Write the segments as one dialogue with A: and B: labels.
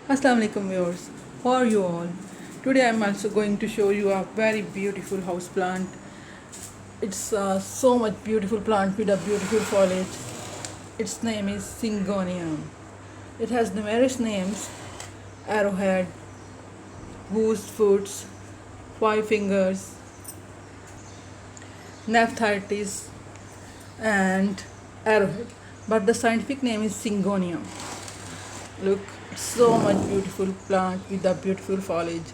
A: Assalamu alaikum viewers, how are you all? Today I am also going to show you a very beautiful house plant. It's so much beautiful plant with a beautiful foliage. Its name is Syngonium. It has numerous names: arrowhead, goose foots, five fingers, Nephthyrtis, and arrowhead. But the scientific name is Syngonium. Look, it's so much beautiful plant with a beautiful foliage.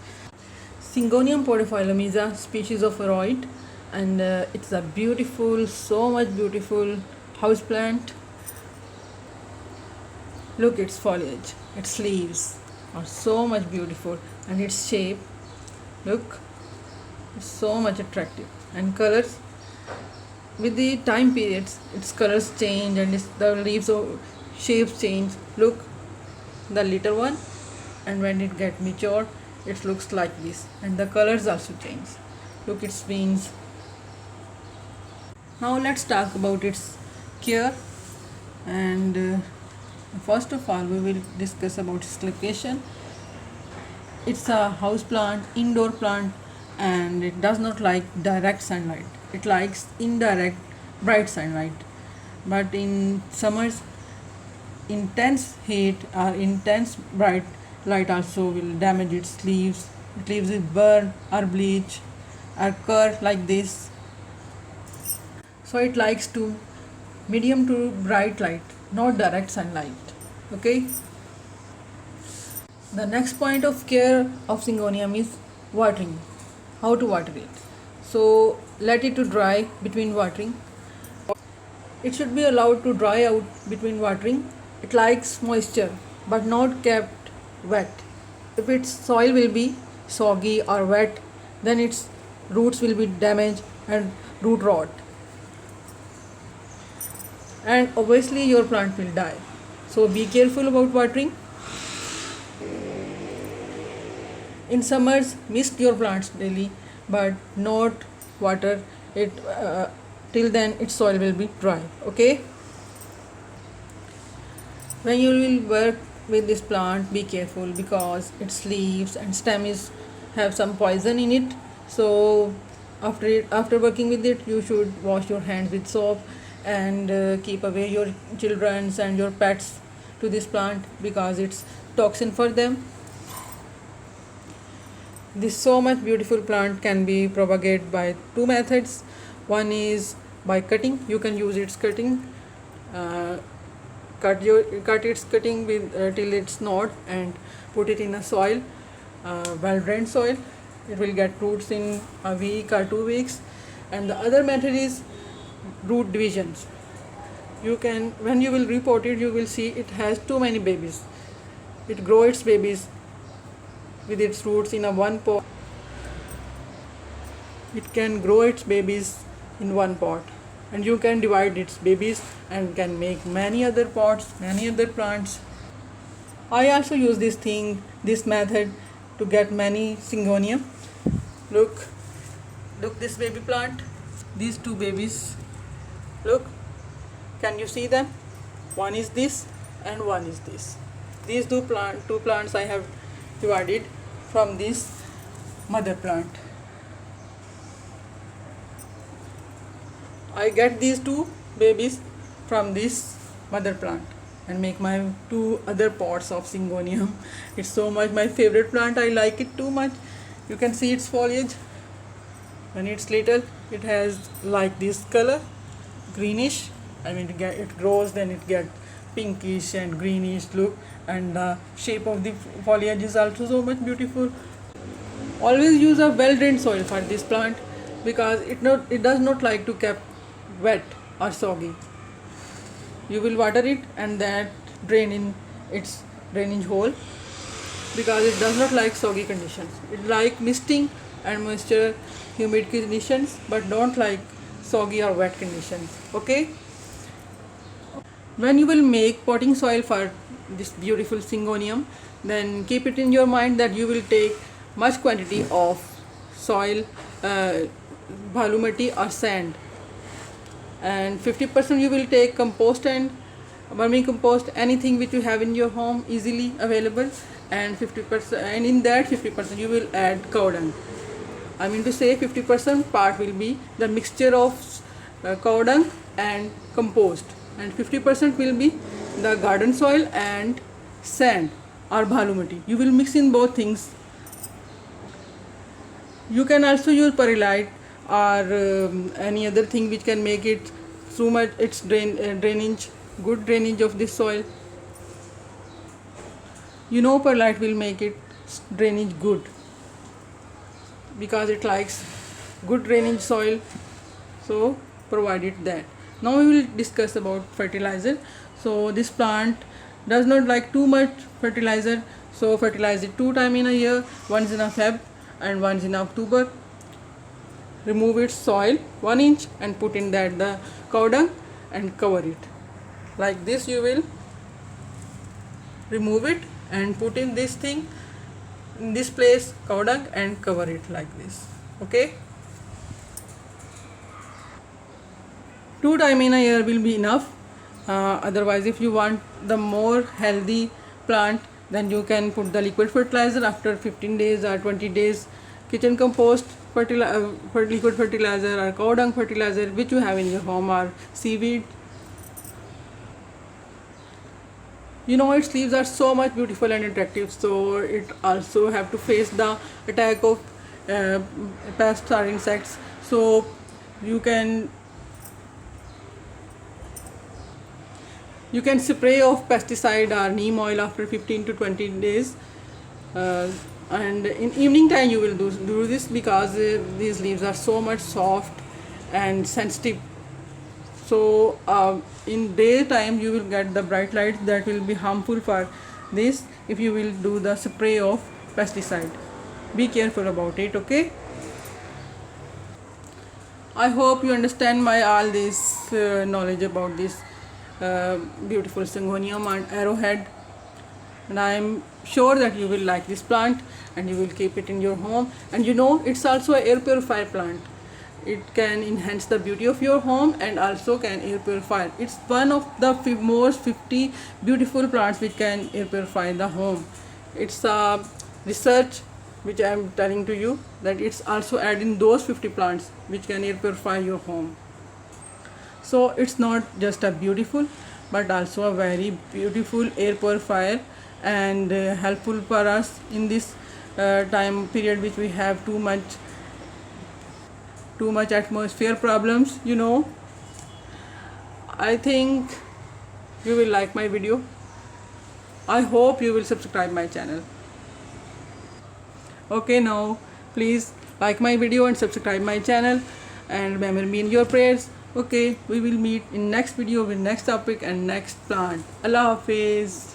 A: Syngonium podophyllum is a species of aroid, and it's a beautiful, so much beautiful house plant. Look, its foliage, its leaves are so much beautiful, and its shape, look, it's so much attractive. And colors, with the time periods, its colors change and the leaves of shapes change. Look, the little one, and when it get mature it looks like this, and the colors also change. Look, its veins. Now let's talk about its care, and first of all we will discuss about its location. It's a house plant, indoor plant, and it does not like direct sunlight. It likes indirect bright sunlight. But in summers, intense heat or intense bright light also will damage its leaves. Its leaves will burn or bleach or curl like this. So it likes to medium to bright light, not direct sunlight. Okay. The next point of care of Syngonium is watering. How to water it? So let it to dry between watering. It should be allowed to dry out between watering. It likes moisture but not kept wet. If its soil will be soggy or wet, then its roots will be damaged and root rot. And obviously your plant will die. So be careful about watering. In summers, mist your plants daily, but not water it till then its soil will be dry. Okay. When you will work with this plant, be careful because its leaves and stems have some poison in it. So after working with it, you should wash your hands with soap and keep away your children and your pets to this plant because it's toxin for them. This so much beautiful plant can be propagated by two methods. One is by cutting. You can use its cutting. Cut its cutting with till it's not, and put it in a soil, well drained soil. It will get roots in a week or 2 weeks. And the other method is root divisions. You can, when you will repot it, you will see it has too many babies. It grows its babies with its roots in a one pot. It can grow its babies in one pot, and you can divide its babies and can make many other pots, many other plants. I also use this method to get many Syngonium. Look this baby plant, these two babies. Look, can you see them? One is this and one is this. These two plants I have divided from this mother plant. I get these two babies from this mother plant and make my two other pots of Syngonium. It's so much my favorite plant. I like it too much. You can see its foliage. When it's little, it has like this color, greenish. I mean, it grows, then it gets pinkish and greenish look, and the shape of the foliage is also so much beautiful. Always use a well drained soil for this plant because it does not like to keep wet or soggy. You will water it and that drain in its drainage hole because it does not like soggy conditions. It like misting and moisture, humid conditions, but don't like soggy or wet conditions. Okay. When you will make potting soil for this beautiful Syngonium, then keep it in your mind that you will take much quantity of soil, balumati or sand, and 50% you will take compost and vermicompost, anything which you have in your home easily available, and 50%, and in that 50% you will add cow dung. I mean to say 50% part will be the mixture of cow dung and compost, and 50% will be the garden soil and sand or bhalu matti. You will mix in both things. You can also use perlite or any other thing which can make it so much its drainage, good drainage of this soil. You know, perlite will make it drainage good because it likes good drainage soil, so provide it that. Now we will discuss about fertilizer. So this plant does not like too much fertilizer, so fertilize it 2 times in a year, once in a Feb and once in October. Remove its soil 1 inch and put in that the cow dung and cover it like this. You will remove it and put in this thing in this place, cow dung, and cover it like this. Okay, 2 times in a year will be enough. Otherwise, if you want the more healthy plant, then you can put the liquid fertilizer after 15 days or 20 days, kitchen compost liquid fertilizer or cow dung fertilizer which you have in your home, or seaweed. You know, its leaves are so much beautiful and attractive, so it also have to face the attack of pests or insects. So you can spray of pesticide or neem oil after 15 to 20 days, and in evening time you will do this because these leaves are so much soft and sensitive. So in daytime you will get the bright light that will be harmful for this if you will do the spray of pesticide. Be careful about it. Okay, I hope you understand my all this knowledge about this beautiful Syngonium and arrowhead, and I am sure that you will like this plant and you will keep it in your home. And you know, it's also an air purifier plant. It can enhance the beauty of your home and also can air purify. It's one of the most 50 beautiful plants which can air purify the home. It's a research which I am telling to you, that it's also adding those 50 plants which can air purify your home. So it's not just a beautiful but also a very beautiful air purifier, and helpful for us in this time period which we have too much atmosphere problems. You know, I think you will like my video. I hope you will subscribe my channel. Okay, now please like my video and subscribe my channel, and remember me in your prayers. Okay, we will meet in next video with next topic and next plant. Allah Hafiz.